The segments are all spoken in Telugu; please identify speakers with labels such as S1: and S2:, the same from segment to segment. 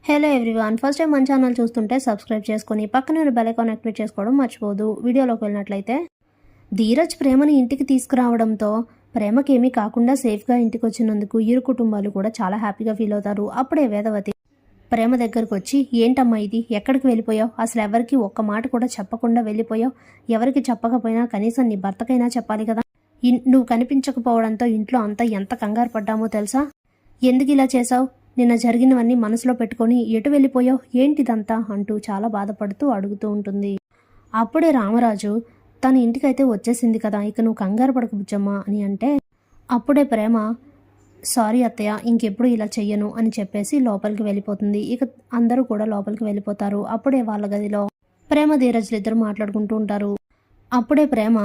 S1: హలో ఎవ్రీవన్, ఫస్ట్ టైం మన ఛానల్ చూస్తుంటే సబ్స్క్రైబ్ చేసుకొని పక్కనే బెల్ ఐకాన్ యాక్టివేట్ చేసుకోవడం మర్చిపోదు. వీడియోలోకి వెళ్ళినట్లయితే ధీరజ్ ప్రేమని ఇంటికి తీసుకురావడంతో ప్రేమకేమీ కాకుండా సేఫ్గా ఇంటికి వచ్చినందుకు ఇరు కుటుంబాలు కూడా చాలా హ్యాపీగా ఫీల్ అవుతారు. అప్పుడే వేదవతి ప్రేమ దగ్గరకు వచ్చి, ఏంటమ్మా ఇది, ఎక్కడికి వెళ్ళిపోయావు, అసలు ఎవరికి ఒక్క మాట కూడా చెప్పకుండా వెళ్ళిపోయావు, ఎవరికి చెప్పకపోయినా కనీసం నీ భర్తకైనా చెప్పాలి కదా, నువ్వు కనిపించకపోవడంతో ఇంట్లో అంతా ఎంత కంగారు పడ్డామో తెలుసా, ఎందుకు ఇలా చేశావు, నిన్న జరిగినవన్నీ మనసులో పెట్టుకొని ఎటు వెళ్ళిపోయావు, ఏంటిదంతా అంటూ చాలా బాధపడుతూ అడుగుతూ ఉంటుంది. అప్పుడే రామరాజు తన ఇంటికైతే వచ్చేసింది కదా, ఇక నువ్వు కంగారు పడకు బుజ్జమ్మ అని అంటే, అప్పుడే ప్రేమ సారీ అత్తయ్య, ఇంకెప్పుడు ఇలా చెయ్యను అని చెప్పేసి లోపలికి వెళ్ళిపోతుంది. ఇక అందరూ కూడా లోపలికి వెళ్ళిపోతారు. అప్పుడే వాళ్ళ గదిలో ప్రేమ ధీరజ్లు ఇద్దరు మాట్లాడుకుంటూ ఉంటారు. అప్పుడే ప్రేమ,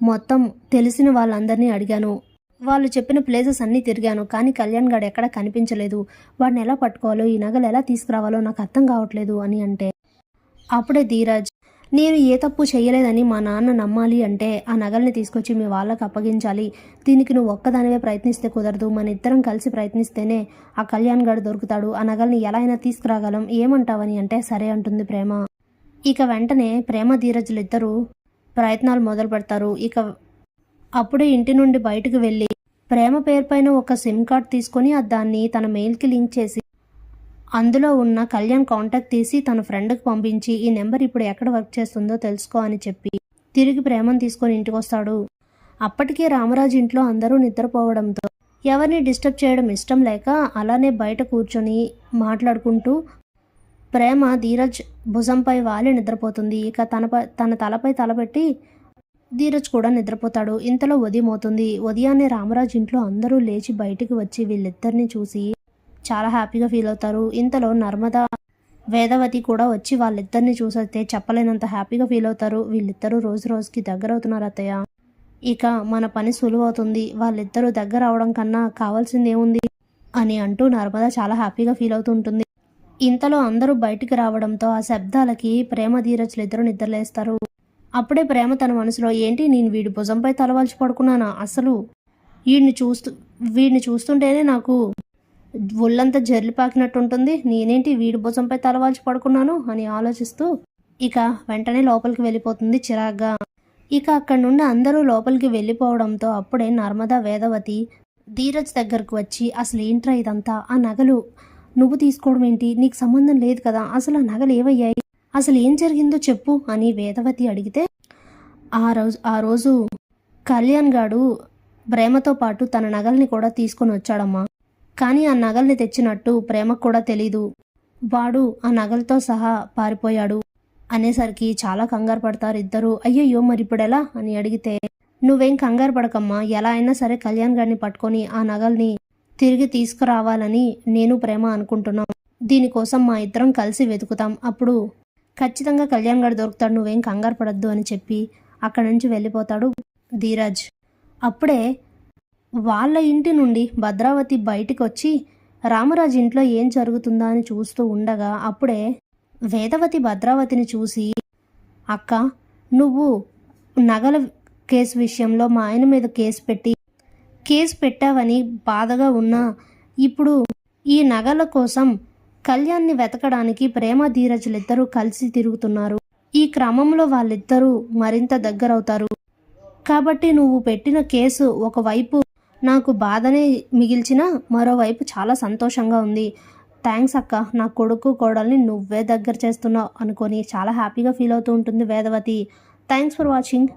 S1: మొత్తం తెలిసిన వాళ్ళందరినీ అడిగాను, వాళ్ళు చెప్పిన ప్లేసెస్ అన్నీ తిరిగాను, కానీ కళ్యాణ్ గారు ఎక్కడా కనిపించలేదు, వాడిని ఎలా పట్టుకోవాలో, ఈ నగలు ఎలా తీసుకురావాలో నాకు అర్థం కావట్లేదు అని అంటే, అప్పుడే ధీరజ్, నేను ఏ తప్పు చేయలేదని మా నాన్న నమ్మాలి అంటే ఆ నగల్ని తీసుకొచ్చి మీ వాళ్ళకి అప్పగించాలి, దీనికి నువ్వు ఒక్కదానివే ప్రయత్నిస్తే కుదరదు, మన ఇద్దరం కలిసి ప్రయత్నిస్తేనే ఆ కళ్యాణ్ గారు దొరుకుతాడు, ఆ నగల్ని ఎలా అయినా తీసుకురాగలం, ఏమంటావని అంటే సరే అంటుంది ప్రేమ. ఇక వెంటనే ప్రేమ ధీరజ్లు ఇద్దరు ప్రయత్నాలు మొదలు పెడతారు. ఇక అప్పుడే ఇంటి నుండి బయటకు వెళ్ళి ప్రేమ పేరు పైన ఒక సిమ్ కార్డ్ తీసుకొని దాన్ని తన మెయిల్కి లింక్ చేసి అందులో ఉన్న కళ్యాణ్ కాంటాక్ట్ తీసి తన ఫ్రెండ్కి పంపించి, ఈ నెంబర్ ఇప్పుడు ఎక్కడ వర్క్ చేస్తుందో తెలుసుకో అని చెప్పి తిరిగి ప్రేమను తీసుకొని ఇంటికి వస్తాడు. అప్పటికే రామరాజు ఇంట్లో అందరూ నిద్రపోవడంతో ఎవరిని డిస్టర్బ్ చేయడం ఇష్టం లేక అలానే బయట కూర్చొని మాట్లాడుకుంటూ ప్రేమ ధీరజ్ భుజంపై వాలి నిద్రపోతుంది. ఇక తన తలపై తలపెట్టి ధీరజ్ కూడా నిద్రపోతాడు. ఇంతలో ఉదయం అవుతుంది. ఉదయాన్నే రామరాజు ఇంట్లో అందరూ లేచి బయటికి వచ్చి వీళ్ళిద్దరిని చూసి చాలా హ్యాపీగా ఫీల్ అవుతారు. ఇంతలో నర్మద వేదవతి కూడా వచ్చి వాళ్ళిద్దరిని చూసైతే చెప్పలేనంత హ్యాపీగా ఫీల్ అవుతారు. వీళ్ళిద్దరూ రోజు రోజుకి దగ్గర అవుతున్నారు అత్తయ్య, ఇక మన పని సులువవుతుంది, వాళ్ళిద్దరూ దగ్గర అవడం కన్నా కావాల్సింది ఏముంది అని అంటూ నర్మద చాలా హ్యాపీగా ఫీల్ అవుతుంటుంది. ఇంతలో అందరూ బయటికి రావడంతో ఆ శబ్దాలకి ప్రేమ ధీరజ్లు ఇద్దరు నిద్రలేస్తారు. అప్పుడే ప్రేమ తన మనసులో, ఏంటి నేను వీడి భుజంపై తలవాల్చి పడుకున్నానా, అసలు వీడిని చూస్తుంటేనే నాకు ఒళ్ళంతా జర్లి పాకినట్టుంటుంది, నేనేంటి వీడి భుజంపై తలవాల్చి పడుకున్నాను అని ఆలోచిస్తూ ఇక వెంటనే లోపలికి వెళ్ళిపోతుంది చిరాగ్గా. ఇక అక్కడి నుండి అందరూ లోపలికి వెళ్ళిపోవడంతో అప్పుడే నర్మదా వేదవతి ధీరజ్ దగ్గరకు వచ్చి, అసలు ఏంట్రా ఇదంతా, ఆ నగలు నువ్వు తీసుకోవడం ఏంటి, నీకు సంబంధం లేదు కదా, అసలు ఆ నగలు ఏమయ్యాయి, అసలు ఏం జరిగిందో చెప్పు అని వేదవతి అడిగితే, ఆ రోజు కళ్యాణ్ గాడు ప్రేమతో పాటు తన నగల్ని కూడా తీసుకొని వచ్చాడమ్మా, కానీ ఆ నగల్ని తెచ్చినట్టు ప్రేమకు కూడా తెలీదు, వాడు ఆ నగలతో సహా పారిపోయాడు అనేసరికి చాలా కంగారు పడతారు ఇద్దరు. అయ్యయ్యో మరి ఇప్పుడు ఎలా అని అడిగితే, నువ్వేం కంగారు పడకమ్మా, ఎలా అయినా సరే కళ్యాణ్ గారిని పట్టుకొని ఆ నగల్ని తిరిగి తీసుకురావాలని నేను ప్రేమ అనుకుంటున్నాం, దీనికోసం మా ఇద్దరం కలిసి వెతుకుతాం, అప్పుడు ఖచ్చితంగా కళ్యాణ్ గారు దొరుకుతాడు, నువ్వేం కంగారు పడద్దు అని చెప్పి అక్కడి నుంచి వెళ్ళిపోతాడు ధీరజ్. అప్పుడే వాళ్ళ ఇంటి నుండి భద్రావతి బయటికి వచ్చి రామరాజు ఇంట్లో ఏం జరుగుతుందా అని చూస్తూ ఉండగా అప్పుడే వేదవతి భద్రావతిని చూసి, అక్క, నువ్వు నగల కేసు విషయంలో మా ఆయన మీద కేసు పెట్టావని బాధగా ఉన్నా, ఇప్పుడు ఈ నగల కోసం కళ్యాణ్ని వెతకడానికి ప్రేమ ధీరజ్లిద్దరూ కలిసి తిరుగుతున్నారు, ఈ క్రమంలో వాళ్ళిద్దరూ మరింత దగ్గరవుతారు, కాబట్టి నువ్వు పెట్టిన కేసు ఒకవైపు నాకు బాధనే మిగిల్చినా మరోవైపు చాలా సంతోషంగా ఉంది, థ్యాంక్స్ అక్క, నా కొడుకు కోడల్ని నువ్వే దగ్గర చేస్తున్నావు అనుకొని చాలా హ్యాపీగా ఫీల్ అవుతూ ఉంటుంది వేదవతి. Thanks for watching.